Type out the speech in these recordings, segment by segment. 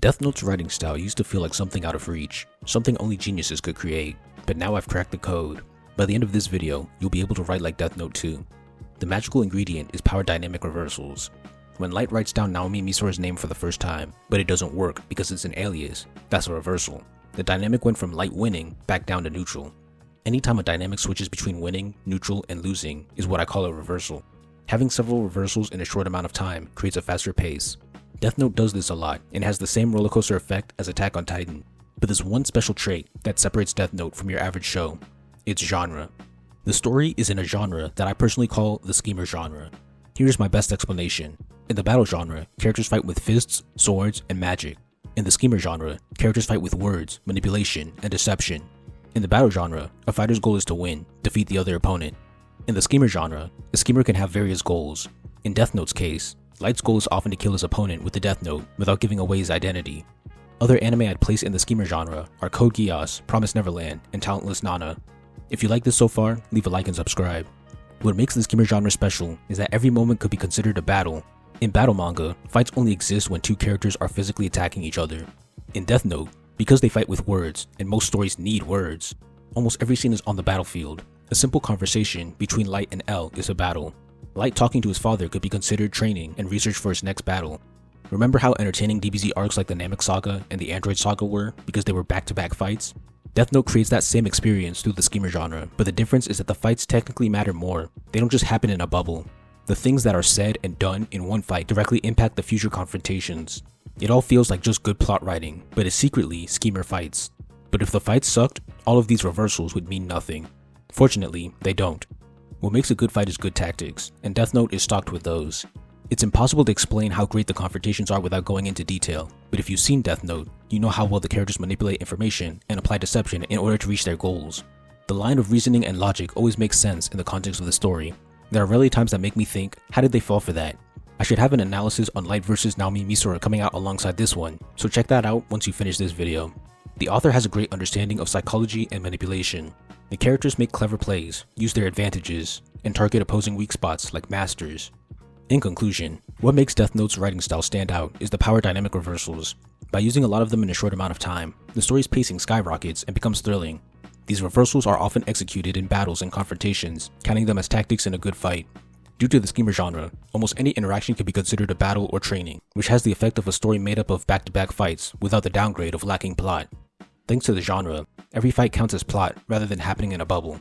Death Note's writing style used to feel like something out of reach, something only geniuses could create, but now I've cracked the code. By the end of this video, you'll be able to write like Death Note too. The magical ingredient is power dynamic reversals. When Light writes down Naomi Misora's name for the first time, but it doesn't work because it's an alias, that's a reversal. The dynamic went from Light winning back down to neutral. Anytime a dynamic switches between winning, neutral, and losing is what I call a reversal. Having several reversals in a short amount of time creates a faster pace. Death Note does this a lot and has the same rollercoaster effect as Attack on Titan. But there's one special trait that separates Death Note from your average show. It's genre. The story is in a genre that I personally call the schemer genre. Here's my best explanation. In the battle genre, characters fight with fists, swords, and magic. In the schemer genre, characters fight with words, manipulation, and deception. In the battle genre, a fighter's goal is to win, defeat the other opponent. In the schemer genre, a schemer can have various goals. In Death Note's case, Light's goal is often to kill his opponent with the Death Note without giving away his identity. Other anime I'd place in the schemer genre are Code Geass, Promised Neverland, and Talentless Nana. If you like this so far, leave a like and subscribe. What makes the schemer genre special is that every moment could be considered a battle. In battle manga, fights only exist when two characters are physically attacking each other. In Death Note, because they fight with words, and most stories need words, almost every scene is on the battlefield. A simple conversation between Light and L is a battle. Light talking to his father could be considered training and research for his next battle. Remember how entertaining DBZ arcs like the Namek Saga and the Android Saga were because they were back-to-back fights? Death Note creates that same experience through the schemer genre, but the difference is that the fights technically matter more. They don't just happen in a bubble. The things that are said and done in one fight directly impact the future confrontations. It all feels like just good plot writing, but it's secretly schemer fights. But if the fights sucked, all of these reversals would mean nothing. Fortunately, they don't. What makes a good fight is good tactics, and Death Note is stocked with those. It's impossible to explain how great the confrontations are without going into detail, but if you've seen Death Note, you know how well the characters manipulate information and apply deception in order to reach their goals. The line of reasoning and logic always makes sense in the context of the story. There are rarely times that make me think, how did they fall for that? I should have an analysis on Light vs Naomi Misora coming out alongside this one, so check that out once you finish this video. The author has a great understanding of psychology and manipulation. The characters make clever plays, use their advantages, and target opposing weak spots like masters. In conclusion, what makes Death Note's writing style stand out is the power dynamic reversals. By using a lot of them in a short amount of time, the story's pacing skyrockets and becomes thrilling. These reversals are often executed in battles and confrontations, counting them as tactics in a good fight. Due to the schemer genre, almost any interaction can be considered a battle or training, which has the effect of a story made up of back-to-back fights without the downgrade of lacking plot. Thanks to the genre, every fight counts as plot rather than happening in a bubble.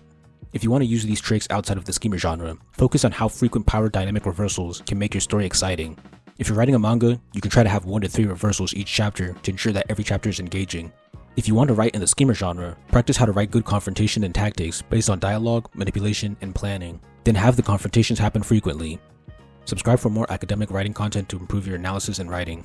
If you want to use these tricks outside of the schemer genre, focus on how frequent power dynamic reversals can make your story exciting. If you're writing a manga, you can try to have 1 to 3 reversals each chapter to ensure that every chapter is engaging. If you want to write in the schemer genre, practice how to write good confrontation and tactics based on dialogue, manipulation, and planning. Then have the confrontations happen frequently. Subscribe for more academic writing content to improve your analysis and writing.